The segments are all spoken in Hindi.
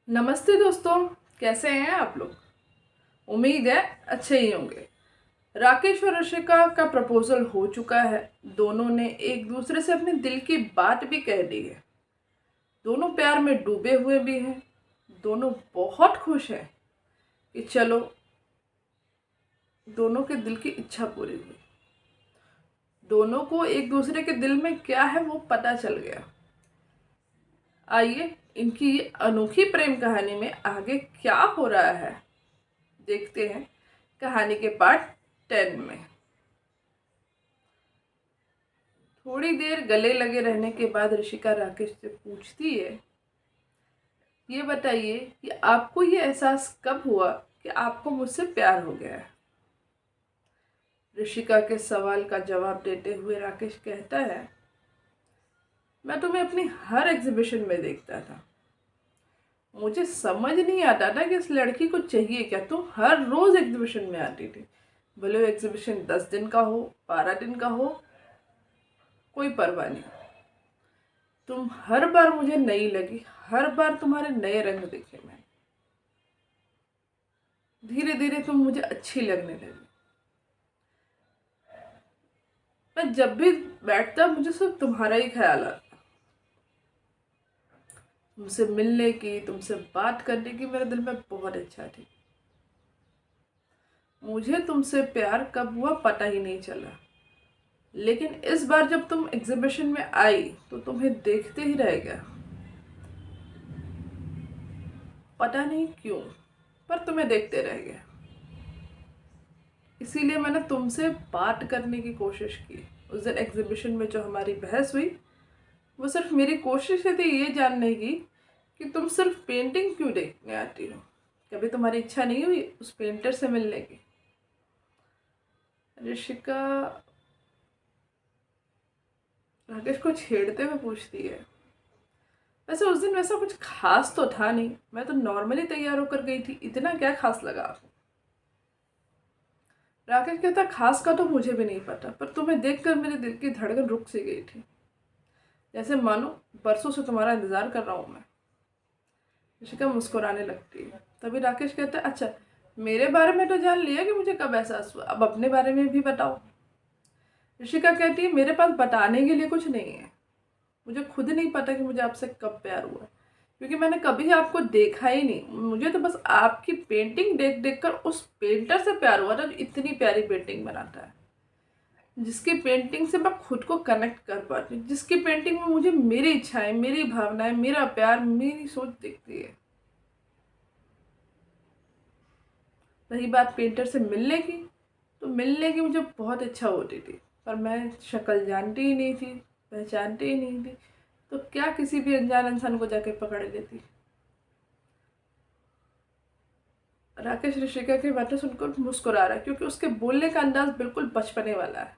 नमस्ते दोस्तों। कैसे हैं आप लोग? उम्मीद है अच्छे ही होंगे। राकेश और ऋषिका का प्रपोजल हो चुका है। दोनों ने एक दूसरे से अपने दिल की बात भी कह दी है। दोनों प्यार में डूबे हुए भी हैं। दोनों बहुत खुश हैं कि चलो दोनों के दिल की इच्छा पूरी हुई। दोनों को एक दूसरे के दिल में क्या है वो पता चल गया। आइए इनकी ये अनोखी प्रेम कहानी में आगे क्या हो रहा है देखते हैं कहानी के पार्ट 10 में। थोड़ी देर गले लगे रहने के बाद ऋषिका राकेश से पूछती है, ये बताइए कि आपको ये एहसास कब हुआ कि आपको मुझसे प्यार हो गया है? ऋषिका के सवाल का जवाब देते हुए राकेश कहता है, मैं तुम्हें अपनी हर एग्जीबिशन में देखता था। मुझे समझ नहीं आता था कि इस लड़की को चाहिए क्या। तुम हर रोज एग्जीबिशन में आती थी, भले वो एग्जीबिशन 10 दिन का हो, 12 दिन का हो, कोई परवाह नहीं। तुम हर बार मुझे नई लगी, हर बार तुम्हारे नए रंग दिखे। मैं धीरे धीरे तुम मुझे अच्छी लगने लगी। मैं जब भी बैठता मुझे सिर्फ तुम्हारा ही ख्याल आता। तुमसे मिलने की, तुमसे बात करने की मेरे दिल में बहुत इच्छा थी। मुझे तुमसे प्यार कब हुआ पता ही नहीं चला, लेकिन इस बार जब तुम एग्जीबिशन में आई तो तुम्हें देखते ही रह गया। पता नहीं क्यों, पर तुम्हें देखते रह गया। इसीलिए मैंने तुमसे बात करने की कोशिश की। उस दिन एग्जीबिशन में जो हमारी बहस हुई वो सिर्फ मेरी कोशिश थी ये जानने की कि तुम सिर्फ पेंटिंग क्यों देखने आती हो। कभी तुम्हारी इच्छा नहीं हुई उस पेंटर से मिलने की? ऋषिका राकेश को छेड़ते हुए पूछती है, वैसे उस दिन वैसा कुछ खास तो था नहीं, मैं तो नॉर्मली तैयार होकर गई थी, इतना क्या खास लगा आपको? राकेश कहता, खास का तो मुझे भी नहीं पता, पर तुम्हें देखकर मेरे दिल की धड़कन रुक सी गई थी, जैसे मानो बरसों से तुम्हारा इंतजार कर रहा हूं मैं। ऋषिका मुस्कुराने लगती है। तभी राकेश कहता है, अच्छा मेरे बारे में तो जान लिया कि मुझे कब एहसास हुआ, अब अपने बारे में भी बताओ। ऋषिका कहती है, मेरे पास बताने के लिए कुछ नहीं है। मुझे खुद नहीं पता कि मुझे आपसे कब प्यार हुआ, क्योंकि मैंने कभी आपको देखा ही नहीं। मुझे तो बस आपकी पेंटिंग देख देख कर उस पेंटर से प्यार हुआ था जो इतनी प्यारी पेंटिंग बनाता है, जिसकी पेंटिंग से मैं खुद को कनेक्ट कर पाती हूँ, जिसकी पेंटिंग में मुझे मेरी इच्छाएं, मेरी भावनाएं, मेरा प्यार, मेरी सोच दिखती है। रही बात पेंटर से मिलने की, तो मिलने की मुझे बहुत इच्छा होती थी, पर मैं शक्ल जानती ही नहीं थी, पहचानती ही नहीं थी, तो क्या किसी भी अनजान इंसान को जाके पकड़ लेती। राकेश ऋषिका की बातें सुनकर मुस्कुरा रहा है, क्योंकि उसके बोलने का अंदाज बिल्कुल बचपने वाला है।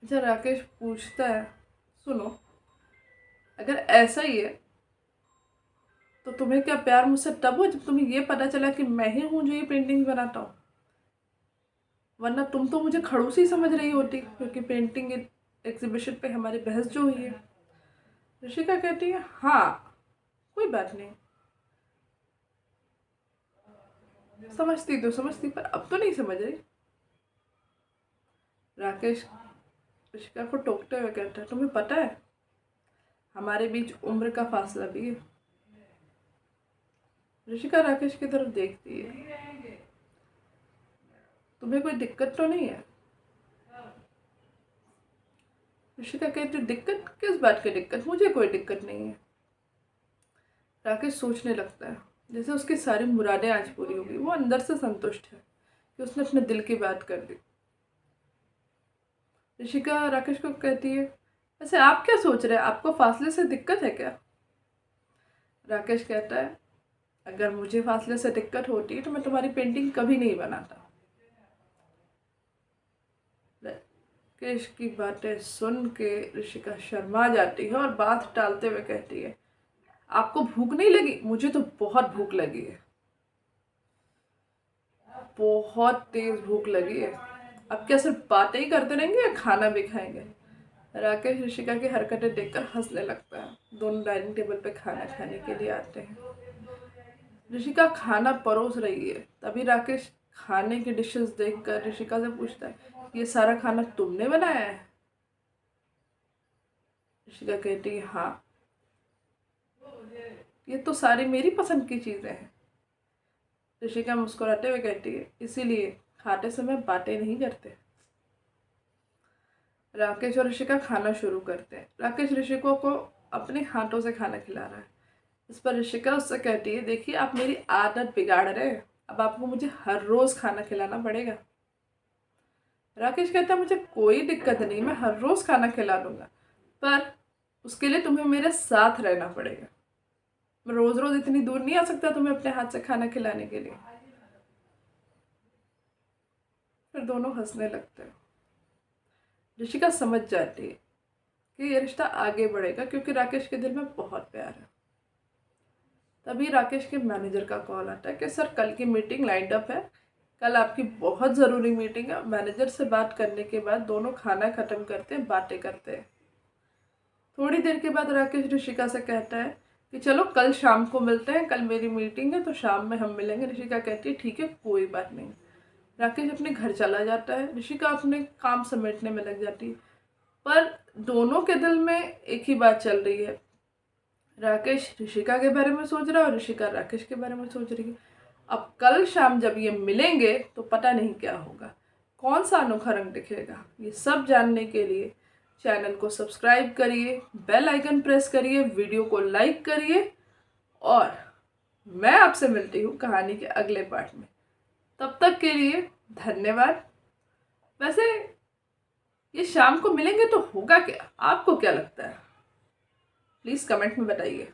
अच्छा, राकेश पूछता है, सुनो अगर ऐसा ही है तो तुम्हें क्या प्यार मुझसे तब हो जब तुम्हें ये पता चला कि मैं ही हूँ जो ये पेंटिंग बनाता हूँ? वरना तुम तो मुझे खड़ूसी समझ रही होती, क्योंकि पेंटिंग एग्जीबिशन पे हमारी बहस जो हुई है। ऋषिका कहती है, हाँ कोई बात नहीं, समझती तो समझती, पर अब तो नहीं समझ रही। राकेश ऋषिका को टोकते हुए कहता है, तुम्हें पता है हमारे बीच उम्र का फासला भी है। ऋषिका राकेश की तरफ देखती है, तुम्हें कोई दिक्कत तो नहीं है? ऋषिका कहती है, दिक्कत किस बात की दिक्कत, मुझे कोई दिक्कत नहीं है। राकेश सोचने लगता है, जैसे उसकी सारी मुरादें आज पूरी हो गई। वो अंदर से संतुष्ट है कि उसने अपने दिल की बात कर दी। ऋषिका राकेश को कहती है, वैसे आप क्या सोच रहे हैं, आपको फासले से दिक्कत है क्या? राकेश कहता है, अगर मुझे फासले से दिक्कत होती तो मैं तुम्हारी पेंटिंग कभी नहीं बनाता। राकेश की बातें सुन के ऋषिका शर्मा जाती है और बात टालते हुए कहती है, आपको भूख नहीं लगी? मुझे तो बहुत भूख लगी है, बहुत तेज भूख लगी है। अब क्या सिर्फ बातें ही करते रहेंगे या खाना भी खाएंगे? राकेश ऋषिका की हरकतें देखकर हंसने लगता है। दोनों डाइनिंग टेबल पे खाना खाने के लिए आते हैं। ऋषिका खाना परोस रही है, तभी राकेश खाने की डिशेस देखकर ऋषिका से पूछता है, ये सारा खाना तुमने बनाया है? ऋषिका कहती है, हाँ, ये तो सारी मेरी पसंद की चीजें हैं। ऋषिका मुस्कुराते हुए कहती है, इसीलिए खाते समय बातें नहीं करते। राकेश और ऋषिका खाना शुरू करते हैं। राकेश ऋषिका को अपने हाथों से खाना खिला रहा है। इस पर ऋषिका उससे कहती है, देखिए आप मेरी आदत बिगाड़ रहे हैं, अब आपको मुझे हर रोज खाना खिलाना पड़ेगा। राकेश कहता है, मुझे कोई दिक्कत नहीं, मैं हर रोज खाना खिला दूंगा, पर उसके लिए तुम्हें मेरे साथ रहना पड़ेगा। मैं रोज रोज इतनी दूर नहीं आ सकता तुम्हें अपने हाथ से खाना खिलाने के लिए। फिर दोनों हंसने लगते हैं। ऋषिका समझ जाती है कि ये रिश्ता आगे बढ़ेगा क्योंकि राकेश के दिल में बहुत प्यार है। तभी राकेश के मैनेजर का कॉल आता है कि सर कल की मीटिंग लाइंड अप है, कल आपकी बहुत ज़रूरी मीटिंग है। मैनेजर से बात करने के बाद दोनों खाना ख़त्म करते हैं, बातें करते हैं। थोड़ी देर के बाद राकेश ऋषिका से कहता है कि चलो कल शाम को मिलते हैं, कल मेरी मीटिंग है तो शाम में हम मिलेंगे। ऋषिका कहती है, ठीक है, कोई बात नहीं। राकेश अपने घर चला जाता है। ऋषिका अपने काम समेटने में लग जाती है, पर दोनों के दिल में एक ही बात चल रही है। राकेश ऋषिका के बारे में सोच रहा है और ऋषिका राकेश के बारे में सोच रही है। अब कल शाम जब ये मिलेंगे तो पता नहीं क्या होगा, कौन सा अनोखा रंग दिखेगा। ये सब जानने के लिए चैनल को सब्सक्राइब करिए, बेल आइकन प्रेस करिए, वीडियो को लाइक करिए और मैं आपसे मिलती हूँ कहानी के अगले पार्ट में। तब तक के लिए धन्यवाद। वैसे ये शाम को मिलेंगे तो होगा क्या, आपको क्या लगता है? प्लीज़ कमेंट में बताइए।